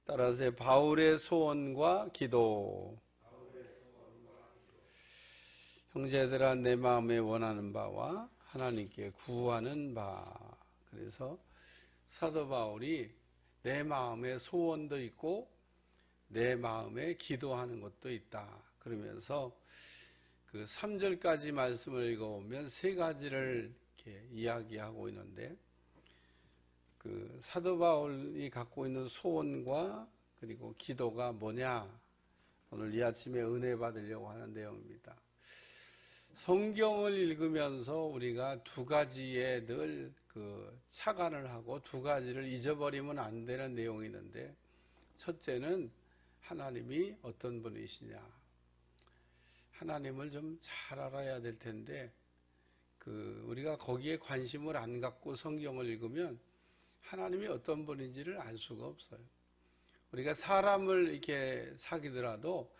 따라서 바울의 소원과 기도. 형제들아, 내 마음에 원하는 바와 하나님께 구하는 바. 그래서 사도 바울이 내 마음에 소원도 있고 내 마음에 기도하는 것도 있다. 그러면서 그 3절까지 말씀을 읽어보면 세 가지를 이렇게 이야기하고 있는데, 그 사도 바울이 갖고 있는 소원과 그리고 기도가 뭐냐? 오늘 이 아침에 은혜 받으려고 하는 내용입니다. 성경을 읽으면서 우리가 두 가지에 늘 착안을 하고 두 가지를 잊어버리면 안 되는 내용이 있는데, 첫째는 하나님이 어떤 분이시냐. 하나님을 좀 잘 알아야 될 텐데, 우리가 거기에 관심을 안 갖고 성경을 읽으면 하나님이 어떤 분인지를 알 수가 없어요. 우리가 사람을 이렇게 사귀더라도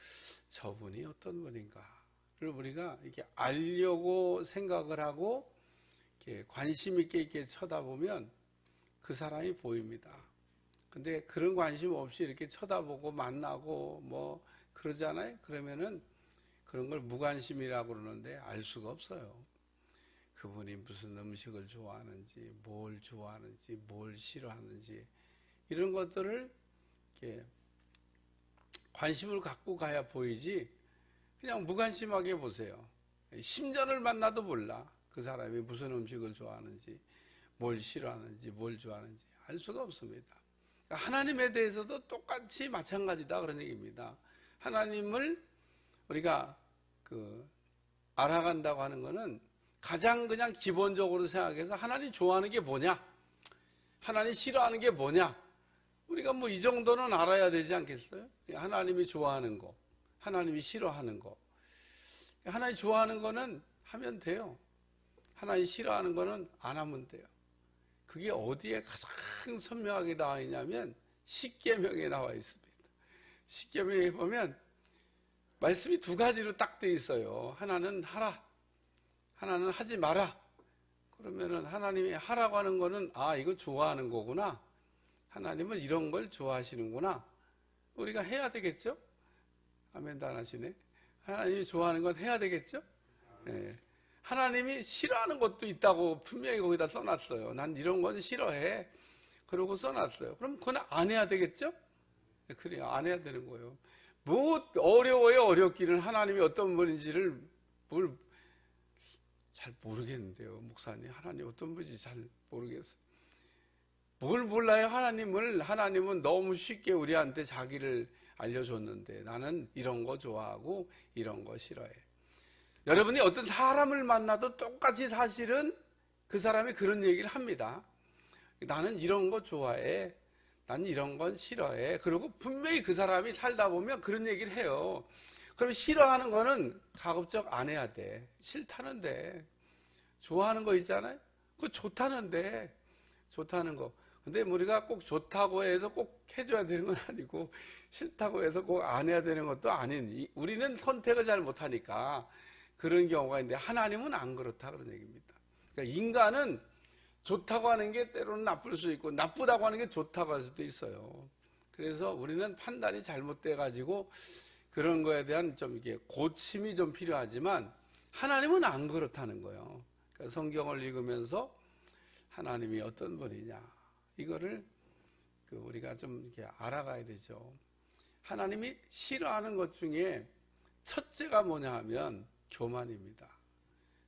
저분이 어떤 분인가를 우리가 이렇게 알려고 생각을 하고 이렇게 관심 있게 이렇게 쳐다보면 그 사람이 보입니다. 근데 그런 관심 없이 이렇게 쳐다보고 만나고 뭐 그러잖아요. 그러면은 그런 걸 무관심이라고 그러는데 알 수가 없어요. 그분이 무슨 음식을 좋아하는지, 뭘 좋아하는지, 뭘 싫어하는지, 이런 것들을 이렇게 관심을 갖고 가야 보이지, 그냥 무관심하게 보세요. 10년을 만나도 몰라. 그 사람이 무슨 음식을 좋아하는지, 뭘 싫어하는지, 뭘 좋아하는지 알 수가 없습니다. 하나님에 대해서도 똑같이 마찬가지다, 그런 얘기입니다. 하나님을 우리가 알아간다고 하는 것은 가장 그냥 기본적으로 생각해서 하나님 좋아하는 게 뭐냐, 하나님 싫어하는 게 뭐냐, 우리가 뭐 이 정도는 알아야 되지 않겠어요? 하나님이 좋아하는 거, 하나님이 싫어하는 거. 하나님 좋아하는 거는 하면 돼요. 하나님 싫어하는 거는 안 하면 돼요. 그게 어디에 가장 선명하게 나와 있냐면 십계명에 나와 있습니다. 십계명에 보면 말씀이 두 가지로 딱 돼 있어요. 하나는 하라, 하나는 하지 마라. 그러면은 하나님이 하라고 하는 거는 이거 좋아하는 거구나, 하나님은 이런 걸 좋아하시는구나, 우리가 해야 되겠죠? 아멘도 안 하시네. 하나님이 좋아하는 건 해야 되겠죠? 네. 하나님이 싫어하는 것도 있다고 분명히 거기다 써놨어요. 난 이런 건 싫어해, 그러고 써놨어요. 그럼 그건 안 해야 되겠죠? 그래요, 안 해야 되는 거예요. 뭐 어려워요. 어렵기는 하나님이 어떤 분인지를 잘 모르겠는데요, 목사님. 하나님 어떤 분인지 잘 모르겠어요. 뭘 몰라요? 하나님은 너무 쉽게 우리한테 자기를 알려줬는데, 나는 이런 거 좋아하고 이런 거 싫어해. 여러분이 어떤 사람을 만나도 똑같이 사실은 그 사람이 그런 얘기를 합니다. 나는 이런 거 좋아해, 난 이런 건 싫어해. 그리고 분명히 그 사람이 살다 보면 그런 얘기를 해요. 그럼 싫어하는 거는 가급적 안 해야 돼. 싫다는데. 좋아하는 거 있잖아요. 그거 좋다는데. 좋다는 거. 근데 우리가 꼭 좋다고 해서 꼭 해줘야 되는 건 아니고, 싫다고 해서 꼭 안 해야 되는 것도 아닌, 우리는 선택을 잘 못하니까 그런 경우가 있는데, 하나님은 안 그렇다, 그런 얘기입니다. 그러니까 인간은 좋다고 하는 게 때로는 나쁠 수 있고, 나쁘다고 하는 게 좋다고 할 수도 있어요. 그래서 우리는 판단이 잘못돼 가지고 그런 거에 대한 좀 이게 고침이 좀 필요하지만, 하나님은 안 그렇다는 거예요. 그러니까 성경을 읽으면서 하나님이 어떤 분이냐, 이거를 우리가 좀 이렇게 알아가야 되죠. 하나님이 싫어하는 것 중에 첫째가 뭐냐 하면 교만입니다.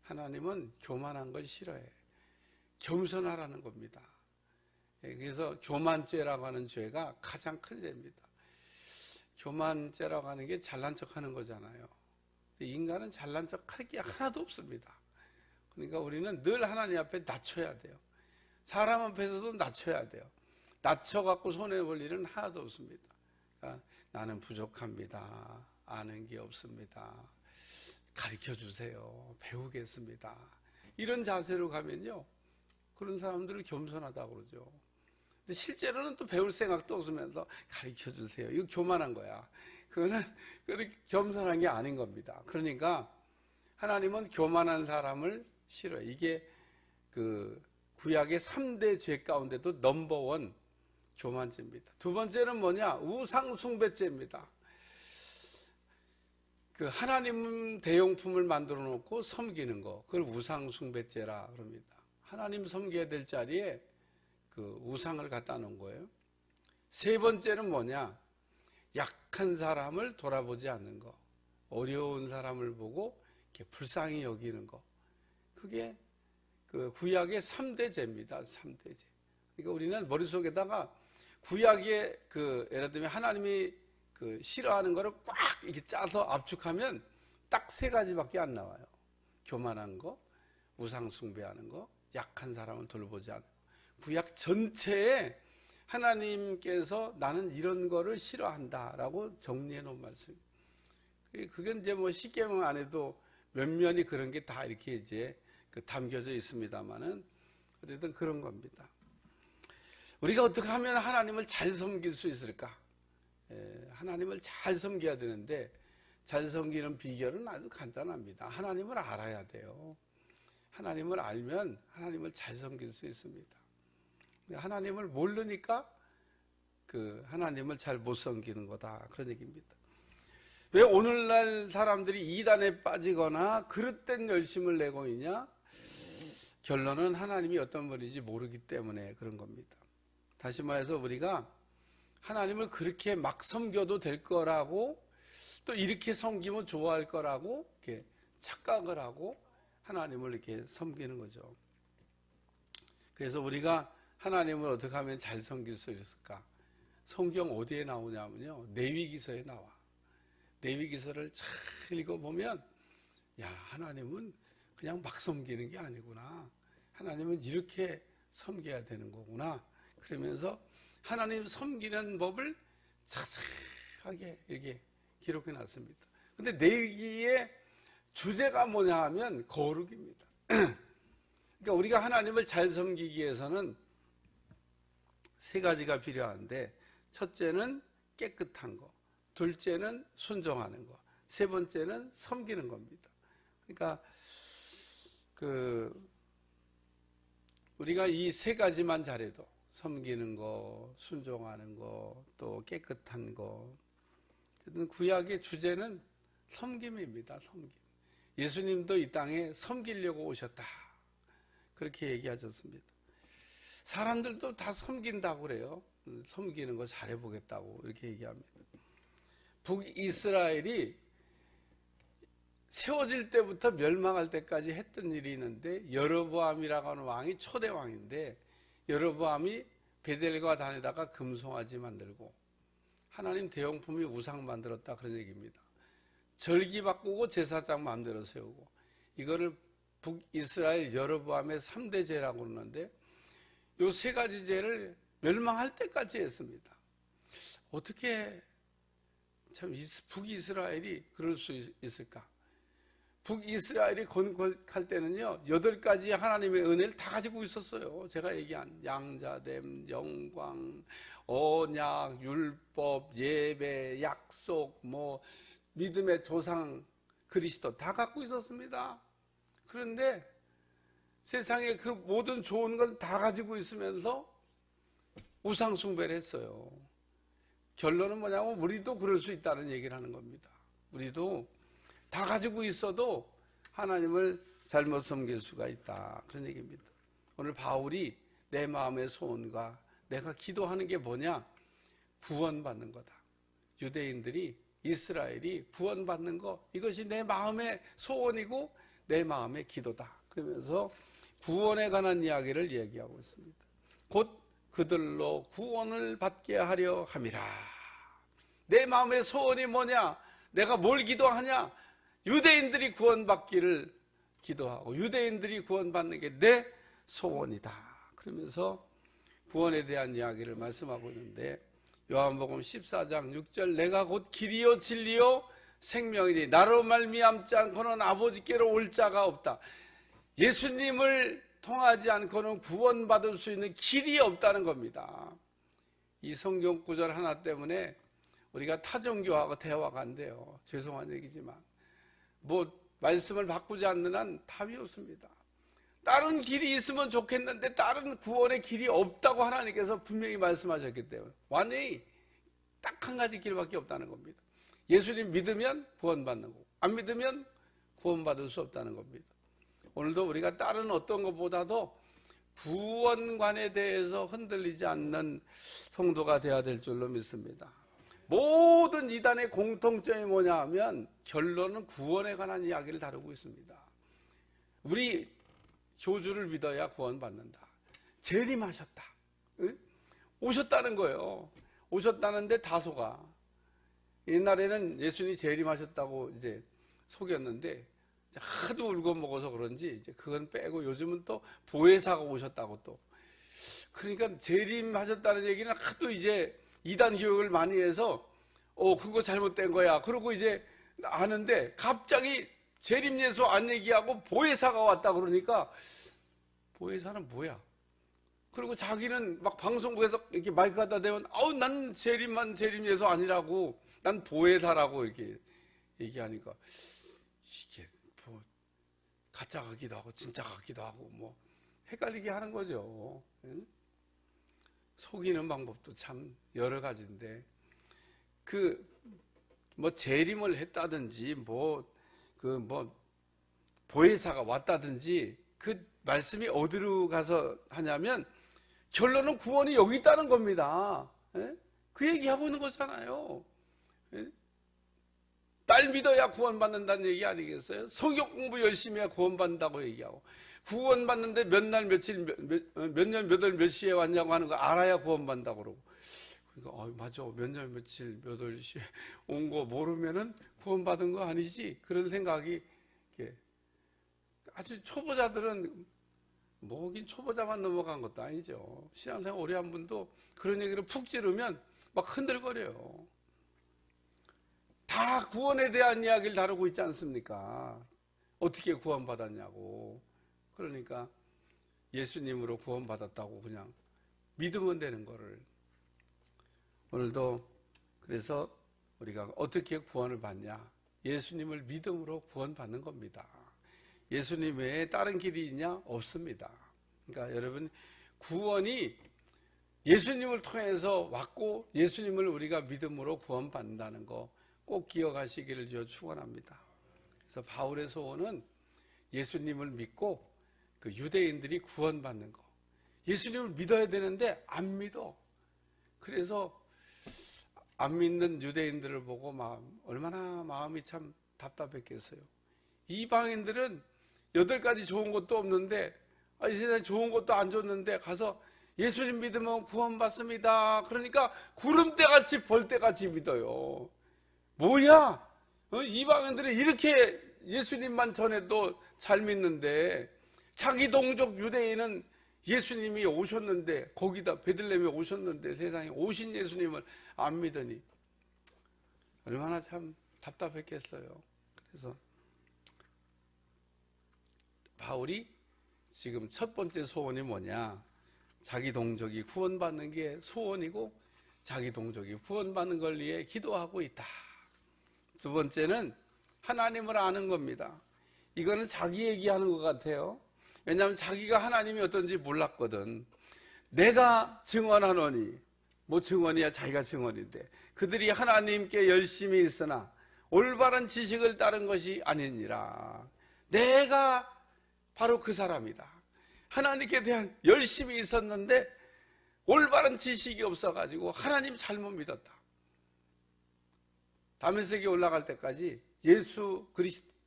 하나님은 교만한 걸 싫어해. 겸손하라는 겁니다. 그래서 교만죄라고 하는 죄가 가장 큰 죄입니다. 교만죄라고 하는 게 잘난 척하는 거잖아요. 인간은 잘난 척할 게 하나도 없습니다. 그러니까 우리는 늘 하나님 앞에 낮춰야 돼요. 사람 앞에서도 낮춰야 돼요. 낮춰갖고 손해볼 일은 하나도 없습니다. 그러니까 나는 부족합니다. 아는 게 없습니다. 가르쳐주세요. 배우겠습니다. 이런 자세로 가면요, 그런 사람들을 겸손하다고 그러죠. 근데 실제로는 또 배울 생각도 없으면서 가르쳐주세요. 이거 교만한 거야. 그거는 그렇게 겸손한 게 아닌 겁니다. 그러니까 하나님은 교만한 사람을 싫어요. 이게 구약의 3대 죄 가운데도 넘버원, 교만죄입니다. 두 번째는 뭐냐? 우상숭배죄입니다. 그 하나님 대용품을 만들어 놓고 섬기는 거, 그걸 우상숭배죄라 그럽니다. 하나님 섬겨야 될 자리에 그 우상을 갖다 놓은 거예요. 세 번째는 뭐냐? 약한 사람을 돌아보지 않는 거, 어려운 사람을 보고 이렇게 불쌍히 여기는 거, 그게 그 구약의 3대 죄입니다. 3대 죄. 그러니까 우리는 머릿속에다가 구약의 그 예를 들면 하나님이 그 싫어하는 거를 꽉 이렇게 짜서 압축하면 딱 세 가지밖에 안 나와요. 교만한 거, 우상 숭배하는 거, 약한 사람을 돌보지 않는 거. 구약 전체에 하나님께서 나는 이런 거를 싫어한다라고 정리해 놓은 말씀입니다. 그건 이제 뭐 십계명 안에도 몇몇이 그런 게 다 이렇게 이제 담겨져 있습니다만은 어쨌든 그런 겁니다. 우리가 어떻게 하면 하나님을 잘 섬길 수 있을까? 하나님을 잘 섬겨야 되는데 잘 섬기는 비결은 아주 간단합니다. 하나님을 알아야 돼요. 하나님을 알면 하나님을 잘 섬길 수 있습니다. 하나님을 모르니까 그 하나님을 잘 못 섬기는 거다, 그런 얘기입니다. 왜 오늘날 사람들이 이단에 빠지거나 그릇된 열심을 내고 있냐? 결론은 하나님이 어떤 분인지 모르기 때문에 그런 겁니다. 다시 말해서 우리가 하나님을 그렇게 막 섬겨도 될 거라고, 또 이렇게 섬기면 좋아할 거라고 이렇게 착각을 하고 하나님을 이렇게 섬기는 거죠. 그래서 우리가 하나님을 어떻게 하면 잘 섬길 수 있을까? 성경 어디에 나오냐면요, 레위기서에 나와. 레위기서를 잘 읽어보면, 야, 하나님은 그냥 막 섬기는 게 아니구나. 하나님은 이렇게 섬겨야 되는 거구나. 그러면서 하나님 섬기는 법을 자세하게 이렇게 기록해 놨습니다. 근데 레위기의 주제가 뭐냐 하면 거룩입니다. 그러니까 우리가 하나님을 잘 섬기기 위해서는 세 가지가 필요한데, 첫째는 깨끗한 거, 둘째는 순종하는 거, 세 번째는 섬기는 겁니다. 그러니까 우리가 이 세 가지만 잘해도, 섬기는 거, 순종하는 거, 또 깨끗한 거, 구약의 주제는 섬김입니다. 섬김. 예수님도 이 땅에 섬기려고 오셨다, 그렇게 얘기하셨습니다. 사람들도 다 섬긴다고 그래요. 섬기는 거 잘해보겠다고 이렇게 얘기합니다. 북이스라엘이 세워질 때부터 멸망할 때까지 했던 일이 있는데, 여로보암이라고 하는 왕이 초대 왕인데, 여로보암이 베델과 단에다가 금송아지 만들고 하나님 대용품이 우상 만들었다, 그런 얘기입니다. 절기 바꾸고 제사장 마음대로 세우고, 이거를 북이스라엘 여로보암의 3대 죄라고 그러는데, 이 세 가지 죄를 멸망할 때까지 했습니다. 어떻게 참 북이스라엘이 그럴 수 있을까? 북이스라엘이 건국할 때는요, 8가지 하나님의 은혜를 다 가지고 있었어요. 제가 얘기한 양자됨, 영광, 언약, 율법, 예배, 약속, 믿음의 조상 그리스도 다 갖고 있었습니다. 그런데 세상에 그 모든 좋은 걸 다 가지고 있으면서 우상 숭배를 했어요. 결론은 뭐냐면 우리도 그럴 수 있다는 얘기를 하는 겁니다. 우리도 다 가지고 있어도 하나님을 잘못 섬길 수가 있다, 그런 얘기입니다. 오늘 바울이 내 마음의 소원과 내가 기도하는 게 뭐냐? 구원받는 거다. 유대인들이, 이스라엘이 구원받는 거, 이것이 내 마음의 소원이고 내 마음의 기도다. 그러면서 구원에 관한 이야기를 얘기하고 있습니다. 곧 그들로 구원을 받게 하려 함이라. 내 마음의 소원이 뭐냐? 내가 뭘 기도하냐? 유대인들이 구원받기를 기도하고 유대인들이 구원받는 게 내 소원이다. 그러면서 구원에 대한 이야기를 말씀하고 있는데, 요한복음 14장 6절, 내가 곧 길이요 진리요 생명이니 나로 말미암지 않고는 아버지께로 올 자가 없다. 예수님을 통하지 않고는 구원받을 수 있는 길이 없다는 겁니다. 이 성경 구절 하나 때문에 우리가 타종교하고 대화가 안 돼요. 죄송한 얘기지만 말씀을 바꾸지 않는 한 답이 없습니다. 다른 길이 있으면 좋겠는데 다른 구원의 길이 없다고 하나님께서 분명히 말씀하셨기 때문에 완전히 딱 한 가지 길밖에 없다는 겁니다. 예수님 믿으면 구원받는 거고 안 믿으면 구원받을 수 없다는 겁니다. 오늘도 우리가 다른 어떤 것보다도 구원관에 대해서 흔들리지 않는 성도가 되어야 될 줄로 믿습니다. 모든 이단의 공통점이 뭐냐 하면 결론은 구원에 관한 이야기를 다루고 있습니다. 우리 교주를 믿어야 구원받는다. 재림하셨다. 응? 오셨다는 거예요. 오셨다는데 다소가 옛날에는 예수님이 재림하셨다고 이제 속였는데 하도 울고 먹어서 그런지 이제 그건 빼고 요즘은 또 보혜사가 오셨다고 또 그러니까 재림하셨다는 얘기는 하도 이제 이단 교육을 많이 해서 그거 잘못된 거야. 그러고 이제 아는데 갑자기 재림 예수 안 얘기하고 보혜사가 왔다 그러니까 보혜사는 뭐야? 그리고 자기는 막 방송국에서 이렇게 마이크 갖다 대면 난 재림만 재림 예수 아니라고 난 보혜사라고 이렇게 얘기하니까 이게 뭐 가짜 같기도 하고 진짜 같기도 하고 뭐 헷갈리게 하는 거죠. 응? 속이는 방법도 참 여러 가지인데 뭐 재림을 했다든지 보혜사가 왔다든지 그 말씀이 어디로 가서 하냐면 결론은 구원이 여기 있다는 겁니다. 예? 그 얘기하고 있는 거잖아요. 예? 딸 믿어야 구원받는다는 얘기 아니겠어요? 성경 공부 열심히 해야 구원받는다고 얘기하고 구원받는데 몇 날 며칠 몇 년 몇 월 몇 시에 왔냐고 하는 거 알아야 구원받는다고 그러고 그러니까 맞아 몇 년 며칠 몇 월 시에 온 거 모르면은 구원받은 거 아니지 그런 생각이 아주 초보자들은 뭐긴 초보자만 넘어간 것도 아니죠. 신앙생활 오래 한 분도 그런 얘기를 푹 찌르면 막 흔들거려요. 다 구원에 대한 이야기를 다루고 있지 않습니까? 어떻게 구원받았냐고. 그러니까 예수님으로 구원받았다고 그냥 믿으면 되는 거를 오늘도 그래서 우리가 어떻게 구원을 받냐? 예수님을 믿음으로 구원받는 겁니다. 예수님 외에 다른 길이 있냐? 없습니다. 그러니까 여러분 구원이 예수님을 통해서 왔고 예수님을 우리가 믿음으로 구원받는다는 거 꼭 기억하시기를 저 축원합니다. 그래서 바울의 소원은 예수님을 믿고 그 유대인들이 구원받는 거. 예수님을 믿어야 되는데 안 믿어. 그래서 안 믿는 유대인들을 보고 얼마나 마음이 참 답답했겠어요. 이방인들은 8가지 좋은 것도 없는데 이 세상에 좋은 것도 안 줬는데 가서 예수님 믿으면 구원받습니다. 그러니까 구름대같이 벌떼같이 믿어요. 뭐야? 이방인들이 이렇게 예수님만 전해도 잘 믿는데 자기 동족 유대인은 예수님이 오셨는데 거기다 베들레헴에 오셨는데 세상에 오신 예수님을 안 믿으니 얼마나 참 답답했겠어요. 그래서 바울이 지금 첫 번째 소원이 뭐냐? 자기 동족이 구원받는 게 소원이고 자기 동족이 구원받는 걸 위해 기도하고 있다. 두 번째는 하나님을 아는 겁니다. 이거는 자기 얘기하는 것 같아요. 왜냐하면 자기가 하나님이 어떤지 몰랐거든. 내가 증언하노니 뭐 증언이야 자기가 증언인데 그들이 하나님께 열심히 있으나 올바른 지식을 따른 것이 아니니라. 내가 바로 그 사람이다. 하나님께 대한 열심히 있었는데 올바른 지식이 없어가지고 하나님 잘못 믿었다. 다메섹에 올라갈 때까지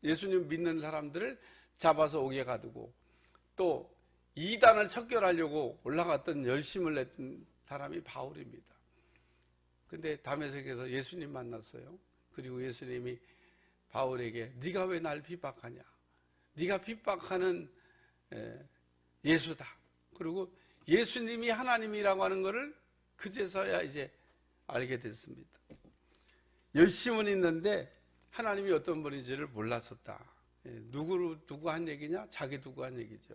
예수님 믿는 사람들을 잡아서 옥에 가두고 또 이단을 척결하려고 올라갔던 열심을 냈던 사람이 바울입니다. 근데 다메섹에서 예수님 만났어요. 그리고 예수님이 바울에게 네가 왜 날 핍박하냐? 네가 핍박하는 예수다. 그리고 예수님이 하나님이라고 하는 것을 그제서야 이제 알게 됐습니다. 열심은 있는데 하나님이 어떤 분인지를 몰랐었다. 누구 한 얘기냐? 자기 두고 한 얘기죠.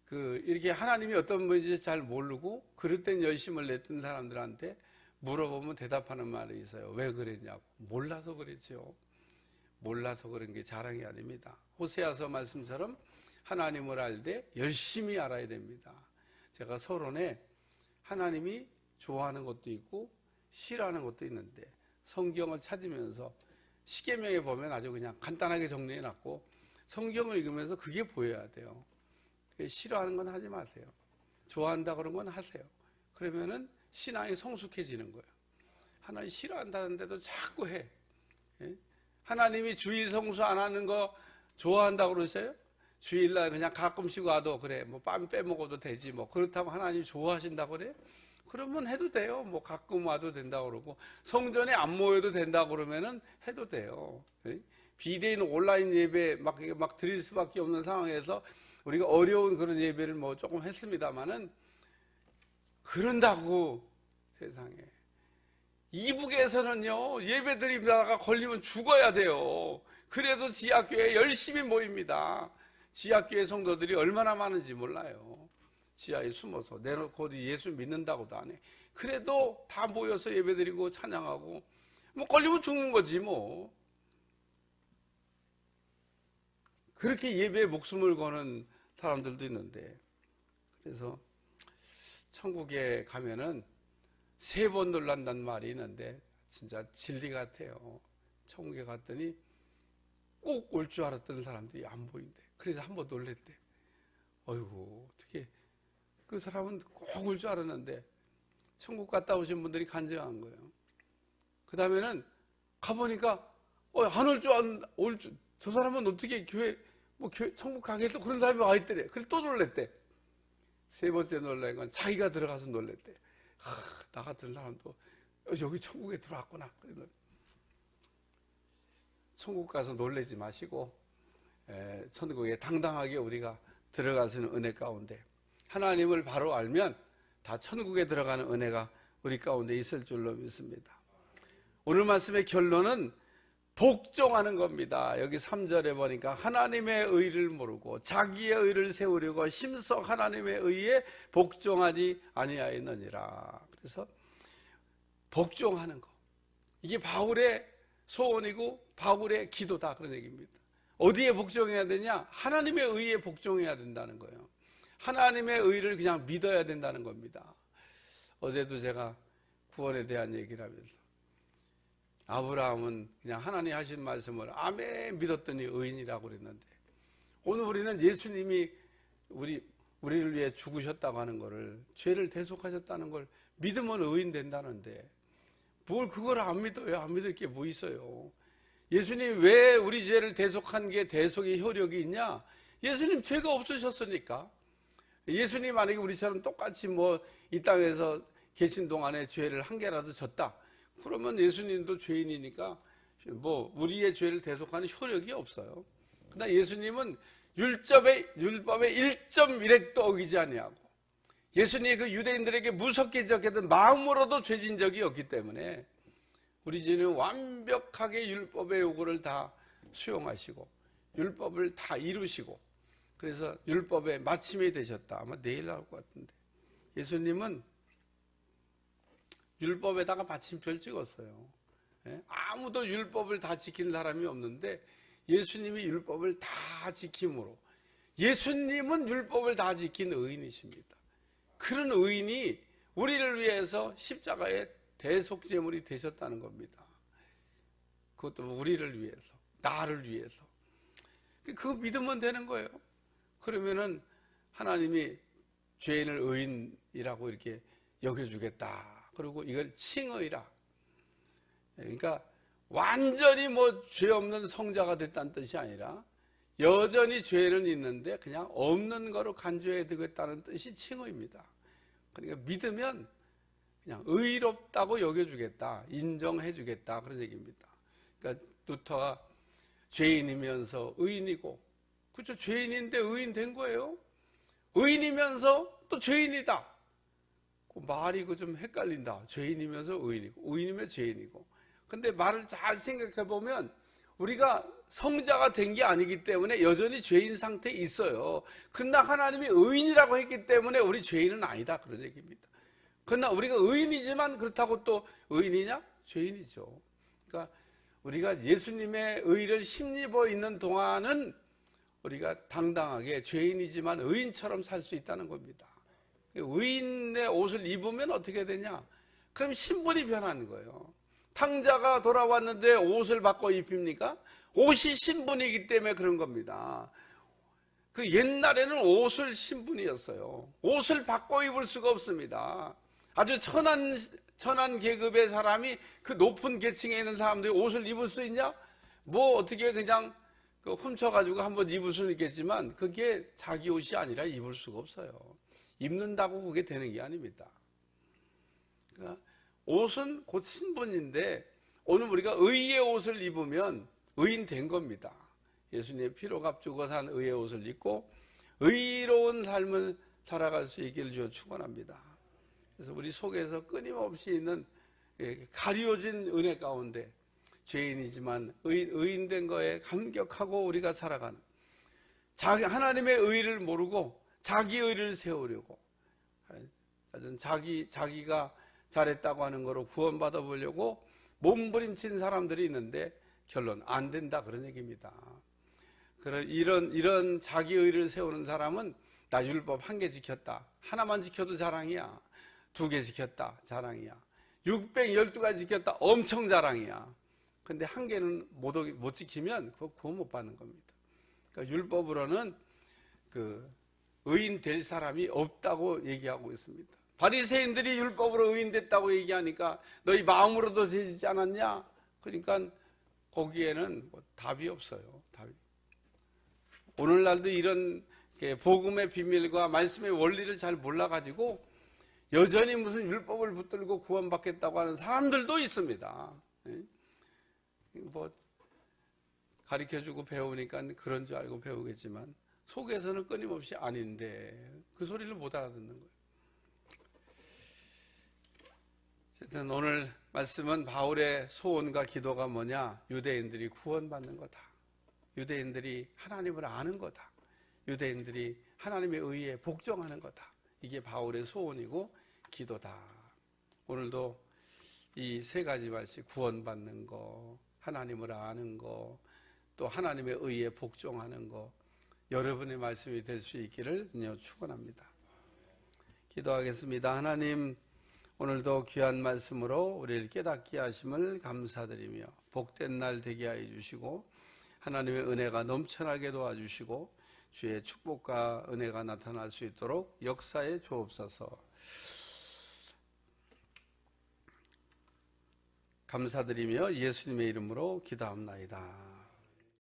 이렇게 하나님이 어떤 분인지 잘 모르고 그릇된 열심을 냈던 사람들한테 물어보면 대답하는 말이 있어요. 왜 그랬냐고. 몰라서 그랬죠. 몰라서 그런 게 자랑이 아닙니다. 호세아서 말씀처럼 하나님을 알되 열심히 알아야 됩니다. 제가 서론에 하나님이 좋아하는 것도 있고 싫어하는 것도 있는데 성경을 찾으면서 십계명에 보면 아주 그냥 간단하게 정리해놨고 성경을 읽으면서 그게 보여야 돼요. 싫어하는 건 하지 마세요. 좋아한다 그런 건 하세요. 그러면은 신앙이 성숙해지는 거예요. 하나님 싫어한다는데도 자꾸 해. 하나님이 주일 성수 안 하는 거 좋아한다고 그러세요? 주일날 그냥 가끔씩 와도 그래 뭐 빵 빼먹어도 되지 뭐 그렇다고 하나님 좋아하신다고 그래? 그러면 해도 돼요. 뭐 가끔 와도 된다고 그러고 성전에 안 모여도 된다고 그러면은 해도 돼요. 비대인 온라인 예배 막 드릴 수밖에 없는 상황에서 우리가 어려운 그런 예배를 뭐 조금 했습니다만은 그런다고 세상에 이북에서는요 예배 드리다가 걸리면 죽어야 돼요. 그래도 지하교회에 열심히 모입니다. 지하교회 성도들이 얼마나 많은지 몰라요. 지하에 숨어서 내놓고 예수 믿는다고도 안 해. 그래도 다 모여서 예배드리고 찬양하고 뭐 걸리면 죽는 거지 뭐. 그렇게 예배에 목숨을 거는 사람들도 있는데 그래서 천국에 가면은 3번 놀란다는 말이 있는데 진짜 진리 같아요. 천국에 갔더니 꼭 올 줄 알았던 사람들이 안 보인대. 그래서 한번 놀랬대. 어이구 어떻게 그 사람은 꼭 올 줄 알았는데 천국 갔다 오신 분들이 간증한 거예요. 그 다음에는 가보니까 안 올 줄 저 사람은 어떻게 교회 천국 가겠어 그런 사람이 와 있더래. 그래서 또 놀랬대. 3번째 놀란 건 자기가 들어가서 놀랬대. 나 같은 사람도 여기 천국에 들어왔구나. 천국 가서 놀래지 마시고 천국에 당당하게 우리가 들어가시는 은혜 가운데 하나님을 바로 알면 다 천국에 들어가는 은혜가 우리 가운데 있을 줄로 믿습니다. 오늘 말씀의 결론은 복종하는 겁니다. 여기 3절에 보니까 하나님의 의를 모르고 자기의 의를 세우려고 심서 하나님의 의에 복종하지 아니하였느니라. 그래서 복종하는 거 이게 바울의 소원이고 바울의 기도다 그런 얘기입니다. 어디에 복종해야 되냐? 하나님의 의에 복종해야 된다는 거예요. 하나님의 의를 그냥 믿어야 된다는 겁니다. 어제도 제가 구원에 대한 얘기를 하면서 아브라함은 그냥 하나님 하신 말씀을 아멘 믿었더니 의인이라고 그랬는데 오늘 우리는 예수님이 우리를 위해 죽으셨다고 하는 거를 죄를 대속하셨다는 걸 믿으면 의인 된다는데 뭘 그걸 안 믿어요? 안 믿을 게 뭐 있어요? 예수님이 왜 우리 죄를 대속한 게 대속의 효력이 있냐? 예수님 죄가 없으셨으니까. 예수님 만약에 우리처럼 똑같이 이 땅에서 계신 동안에 죄를 한 개라도 졌다. 그러면 예수님도 죄인이니까 우리의 죄를 대속하는 효력이 없어요. 그러나 예수님은 율법의 1.1획도 어기지 아니하고 예수님이 그 유대인들에게 무섭게 적했던 마음으로도 죄진 적이 없기 때문에 우리 죄는 완벽하게 율법의 요구를 다 수용하시고 율법을 다 이루시고 그래서 율법의 마침이 되셨다. 아마 내일 나올 것 같은데 예수님은 율법에다가 받침표를 찍었어요. 아무도 율법을 다 지킨 사람이 없는데 예수님이 율법을 다 지킴으로 예수님은 율법을 다 지킨 의인이십니다. 그런 의인이 우리를 위해서 십자가의 대속제물이 되셨다는 겁니다. 그것도 우리를 위해서, 나를 위해서. 그거 믿으면 되는 거예요. 그러면은 하나님이 죄인을 의인이라고 이렇게 여겨주겠다. 그리고 이걸 칭의라. 그러니까 완전히 죄 없는 성자가 됐다는 뜻이 아니라 여전히 죄는 있는데 그냥 없는 거로 간주해 두겠다는 뜻이 칭의입니다. 그러니까 믿으면 그냥 의롭다고 여겨주겠다, 인정해 주겠다 그런 얘기입니다. 그러니까 루터가 죄인이면서 의인이고 그렇죠. 죄인인데 의인 된 거예요. 의인이면서 또 죄인이다. 말이 좀 헷갈린다. 죄인이면서 의인이고 의인이면 죄인이고. 근데 말을 잘 생각해 보면 우리가 성자가 된 게 아니기 때문에 여전히 죄인 상태에 있어요. 그러나 하나님이 의인이라고 했기 때문에 우리 죄인은 아니다 그런 얘기입니다. 그러나 우리가 의인이지만 그렇다고 또 의인이냐? 죄인이죠. 그러니까 우리가 예수님의 의를 힘입어 있는 동안은 우리가 당당하게 죄인이지만 의인처럼 살 수 있다는 겁니다. 의인의 옷을 입으면 어떻게 되냐? 그럼 신분이 변하는 거예요. 탕자가 돌아왔는데 옷을 바꿔 입힙니까? 옷이 신분이기 때문에 그런 겁니다. 그 옛날에는 옷을 신분이었어요. 옷을 바꿔 입을 수가 없습니다. 아주 천한 계급의 사람이 그 높은 계층에 있는 사람들이 옷을 입을 수 있냐? 뭐 어떻게 그냥 훔쳐가지고 한번 입을 수는 있겠지만 그게 자기 옷이 아니라 입을 수가 없어요. 입는다고 그게 되는 게 아닙니다. 그러니까 옷은 곧 신분인데 오늘 우리가 의의 옷을 입으면 의인 된 겁니다. 예수님의 피로 값주고 산 의의 옷을 입고 의로운 삶을 살아갈 수 있기를 주여 축원합니다. 그래서 우리 속에서 끊임없이 있는 가려진 은혜 가운데 죄인이지만 의인된 거에 감격하고 우리가 살아가는, 하나님의 의를 모르고 자기 의를 세우려고 자기가 잘했다고 하는 거로 구원받아 보려고 몸부림친 사람들이 있는데 결론 안 된다 그런 얘기입니다. 이런 자기 의를 세우는 사람은 나 율법 1개 지켰다, 하나만 지켜도 자랑이야. 2개 지켰다, 자랑이야. 612가지 지켰다, 엄청 자랑이야. 근데 1개는 못 지키면 그거 구원 못 받는 겁니다. 그러니까 율법으로는 의인 될 사람이 없다고 얘기하고 있습니다. 바리새인들이 율법으로 의인 됐다고 얘기하니까 너희 마음으로도 되지 않았냐? 그러니까 거기에는 답이 없어요. 답이. 오늘날도 이런 복음의 비밀과 말씀의 원리를 잘 몰라가지고 여전히 무슨 율법을 붙들고 구원받겠다고 하는 사람들도 있습니다. 뭐 가르쳐주고 배우니까 그런 줄 알고 배우겠지만 속에서는 끊임없이 아닌데 그 소리를 못 알아듣는 거예요. 어쨌든 오늘 말씀은 바울의 소원과 기도가 뭐냐? 유대인들이 구원받는 거다. 유대인들이 하나님을 아는 거다. 유대인들이 하나님의 의에 복종하는 거다. 이게 바울의 소원이고 기도다. 오늘도 이 3가지 말씀, 구원받는 거, 하나님을 아는 거, 또 하나님의 의에 복종하는 거, 여러분의 말씀이 될 수 있기를 축원합니다. 기도하겠습니다. 하나님, 오늘도 귀한 말씀으로 우리를 깨닫게 하심을 감사드리며 복된 날 되게 하여 주시고 하나님의 은혜가 넘쳐나게 도와주시고 주의 축복과 은혜가 나타날 수 있도록 역사에 주옵소서. 감사드리며 예수님의 이름으로 기도합나이다.